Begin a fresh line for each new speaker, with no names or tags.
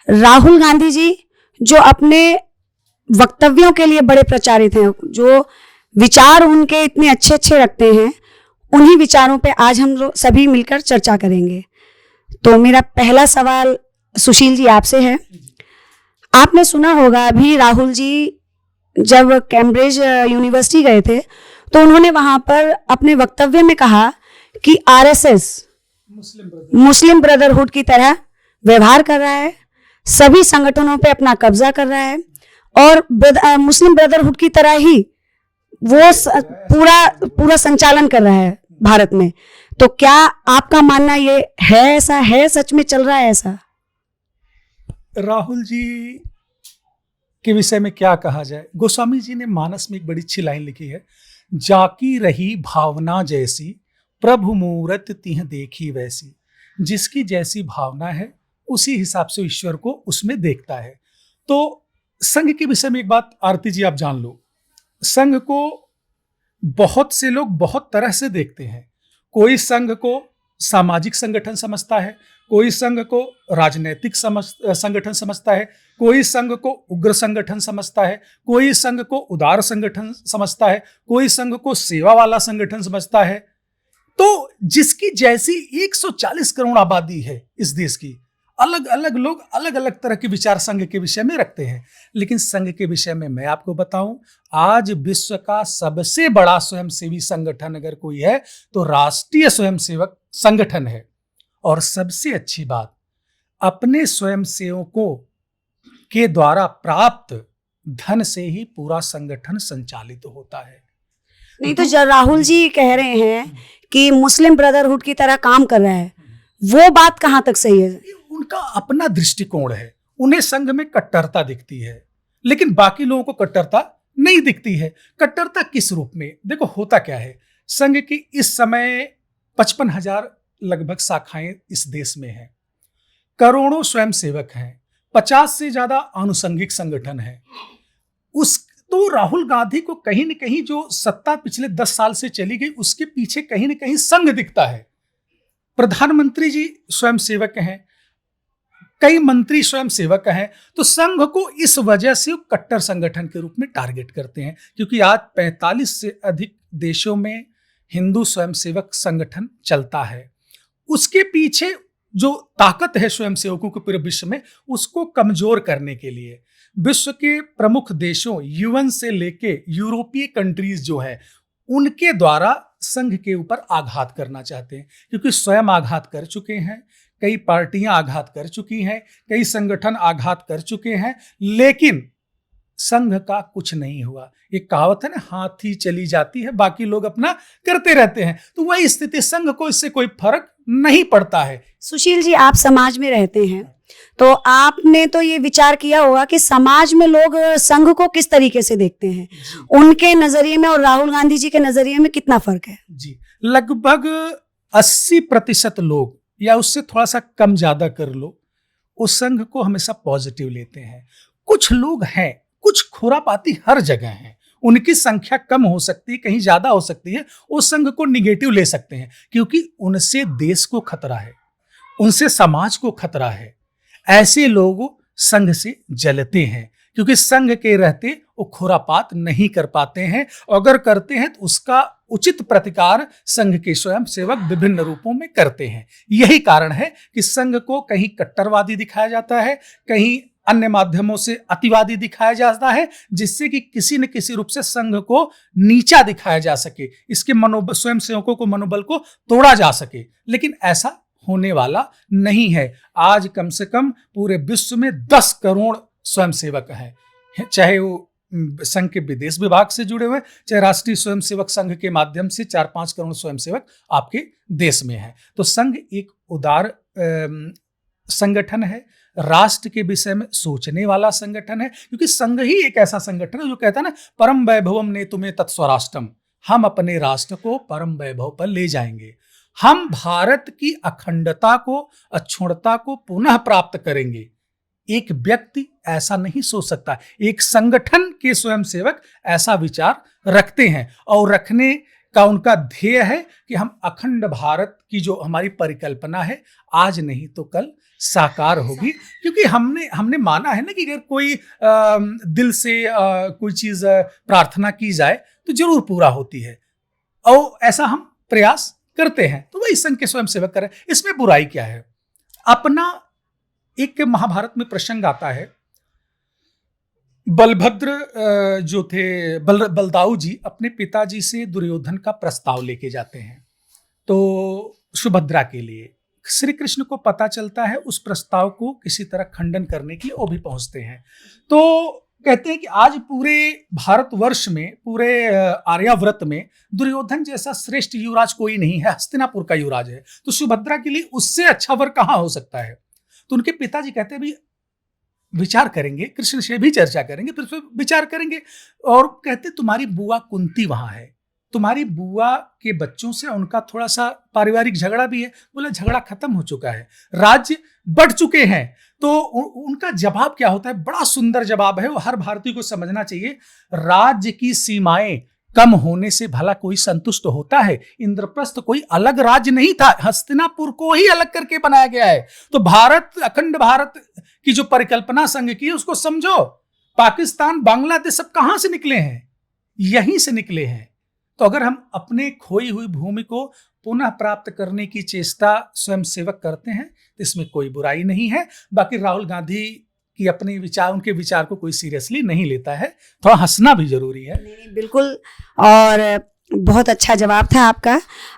राहुल गांधी जी जो अपने वक्तव्यों के लिए बड़े प्रचारित हैं, जो विचार उनके इतने अच्छे अच्छे रखते हैं, उन्हीं विचारों पे आज हम लोग सभी मिलकर चर्चा करेंगे। तो मेरा पहला सवाल सुशील जी आपसे है। आपने सुना होगा अभी राहुल जी जब कैम्ब्रिज यूनिवर्सिटी गए थे तो उन्होंने वहां पर अपने वक्तव्य में कहा कि आरएसएस मुस्लिम ब्रदरहुड की तरह व्यवहार कर रहा है, सभी संगठनों पे अपना कब्जा कर रहा है और मुस्लिम ब्रदरहुड की तरह ही वो पूरा संचालन कर रहा है भारत में। तो क्या आपका मानना ये है, ऐसा है, सच में चल रहा है ऐसा?
राहुल जी के विषय में क्या कहा जाए। गोस्वामी जी ने मानस में एक बड़ी अच्छी लाइन लिखी है, जाकी रही भावना जैसी प्रभु मूरत तिह देखी वैसी। जिसकी जैसी भावना है उसी हिसाब से ईश्वर को उसमें देखता है। तो संघ के विषय में एक बात आरती जी आप जान लो, संघ को बहुत से लोग बहुत तरह से देखते हैं। कोई संघ को सामाजिक संगठन समझता है, कोई संघ को राजनीतिक संगठन समझता है, कोई संघ को उग्र संगठन समझता है, कोई संघ को उदार संगठन समझता है, कोई संघ को सेवा वाला संगठन समझता है। तो जिसकी जैसी 140 करोड़ आबादी है इस देश की, अलग अलग लोग अलग अलग तरह के विचार संघ के विषय में रखते हैं। लेकिन संघ के विषय में मैं आपको बताऊं, आज विश्व का सबसे बड़ा स्वयंसेवी संगठन अगर कोई है तो राष्ट्रीय स्वयंसेवक संगठन है। और सबसे अच्छी बात, अपने स्वयंसेवकों के द्वारा प्राप्त धन से ही पूरा संगठन संचालित होता है।
नहीं तो जब राहुल जी कह रहे हैं कि मुस्लिम ब्रदरहुड की तरह काम कर रहा है, वो बात कहां तक सही है?
उनका अपना दृष्टिकोण है, उन्हें संघ में कट्टरता दिखती है, लेकिन बाकी लोगों को कट्टरता नहीं दिखती है। कट्टरता किस रूप में? देखो होता क्या है, संघ की इस समय 55,000 लगभग शाखाएं इस देश में हैं, करोड़ों स्वयंसेवक हैं, 50 से ज्यादा आनुषंगिक संगठन है। तो राहुल गांधी को कहीं न कहीं जो सत्ता पिछले 10 साल से चली गई उसके पीछे कहीं न कहीं संघ दिखता है। प्रधानमंत्री जी स्वयंसेवक हैं, कई मंत्री स्वयंसेवक हैं। तो संघ को इस वजह से कट्टर संगठन के रूप में टारगेट करते हैं, क्योंकि आज 45 से अधिक देशों में हिंदू स्वयंसेवक संगठन चलता है। उसके पीछे जो ताकत है स्वयंसेवकों के पूरे विश्व में, उसको कमजोर करने के लिए विश्व के प्रमुख देशों, यूएन से लेके यूरोपीय कंट्रीज जो है, उनके द्वारा संघ के ऊपर आघात करना चाहते हैं। क्योंकि स्वयं आघात कर चुके हैं, कई पार्टियां आघात कर चुकी हैं, कई संगठन आघात कर चुके हैं, लेकिन संघ का कुछ नहीं हुआ। एक कहावत है ना, हाथी चली जाती है बाकी लोग अपना करते रहते हैं। तो वही स्थिति, संघ को इससे कोई फर्क नहीं पड़ता है।
सुशील जी, आप समाज में रहते हैं तो आपने तो ये विचार किया होगा कि समाज में लोग संघ को किस तरीके से देखते हैं, उनके नजरिए में और राहुल गांधी जी के नजरिए में कितना फर्क है?
जी, लगभग 80% लोग, या उससे थोड़ा सा कम ज्यादा कर लो, उस संघ को हमेशा पॉजिटिव लेते हैं। कुछ लोग हैं, कुछ खुरापाती हर जगह हैं, उनकी संख्या कम हो सकती है, कहीं ज्यादा हो सकती है, उस संघ को निगेटिव ले सकते हैं, क्योंकि उनसे देश को खतरा है, उनसे समाज को खतरा है। ऐसे लोग संघ से जलते हैं, क्योंकि संघ के रहते वो खुरापात नहीं कर पाते हैं। अगर करते हैं तो उसका उचित प्रतिकार संघ के स्वयं सेवक विभिन्न रूपों में करते हैं। यही कारण है कि संघ को कहीं कट्टरवादी दिखाया जाता है, कहीं अन्य माध्यमों से अतिवादी दिखाया जाता है, जिससे कि किसी न किसी रूप से संघ को नीचा दिखाया जा सके, इसके मनोबल, स्वयं सेवकों को मनोबल को तोड़ा जा सके। लेकिन ऐसा होने वाला नहीं है। आज कम से कम पूरे विश्व में 10 करोड़ स्वयंसेवक हैं, चाहे वो संघ के विदेश विभाग से जुड़े हुए, चाहे राष्ट्रीय स्वयंसेवक संघ के माध्यम से 4-5 करोड़ स्वयंसेवक आपके देश में हैं। तो संघ एक उदार संगठन है, राष्ट्र के विषय में सोचने वाला संगठन है, क्योंकि संघ ही एक ऐसा संगठन है जो कहता है ना, परम वैभवम ने तुम्हें तत्स्वराष्ट्रम, हम अपने राष्ट्र को परम वैभव पर ले जाएंगे, हम भारत की अखंडता को, अक्षुण्णता को पुनः प्राप्त करेंगे। एक व्यक्ति ऐसा नहीं सोच सकता, एक संगठन के स्वयंसेवक ऐसा विचार रखते हैं, और रखने का उनका ध्येय है कि हम अखंड भारत की जो हमारी परिकल्पना है, आज नहीं तो कल साकार होगी, क्योंकि हमने माना है ना कि अगर कोई दिल से कोई चीज प्रार्थना की जाए तो जरूर पूरा होती है, और ऐसा हम प्रयास करते हैं। तो वही संघ के स्वयंसेवक करें, इसमें बुराई क्या है? अपना एक महाभारत में प्रसंग आता है, बलभद्र जो थे बलदाऊ जी अपने पिताजी से दुर्योधन का प्रस्ताव लेके जाते हैं तो सुभद्रा के लिए। श्री कृष्ण को पता चलता है, उस प्रस्ताव को किसी तरह खंडन करने के लिए वो भी पहुंचते हैं। तो कहते हैं कि आज पूरे भारतवर्ष में, पूरे आर्यावर्त में दुर्योधन जैसा श्रेष्ठ युवराज कोई नहीं है, हस्तिनापुर का युवराज है, तो सुभद्रा के लिए उससे अच्छा वर कहाँ हो सकता है? तो उनके पिताजी कहते हैं भी विचार करेंगे, कृष्ण से भी चर्चा करेंगे, फिर उसमें विचार करेंगे। और कहते तुम्हारी बुआ कुंती वहां है, तुम्हारी बुआ के बच्चों से उनका थोड़ा सा पारिवारिक झगड़ा भी है। बोला झगड़ा खत्म हो चुका है, राज्य बढ़ चुके हैं। तो उनका जवाब क्या होता है? बड़ा सुंदर जवाब है, वो हर भारतीय को समझना चाहिए। राज्य की सीमाएं कम होने से भला कोई संतुष्ट होता है? इंद्रप्रस्थ कोई अलग राज्य नहीं था, हस्तिनापुर को ही अलग करके बनाया गया है। तो भारत, अखंड भारत की जो परिकल्पना संघ की, उसको समझो। पाकिस्तान, बांग्लादेश सब कहां से निकले हैं? यहीं से निकले हैं। तो अगर हम अपने खोई हुई भूमि को पुनः प्राप्त करने की चेष्टा स्वयंसेवक करते हैं तो इसमें कोई बुराई नहीं है। बाकी राहुल गांधी की अपने विचार, उनके विचार को कोई सीरियसली नहीं लेता है, थोड़ा हंसना भी जरूरी है।
नहीं, बिल्कुल। और बहुत अच्छा जवाब था आपका।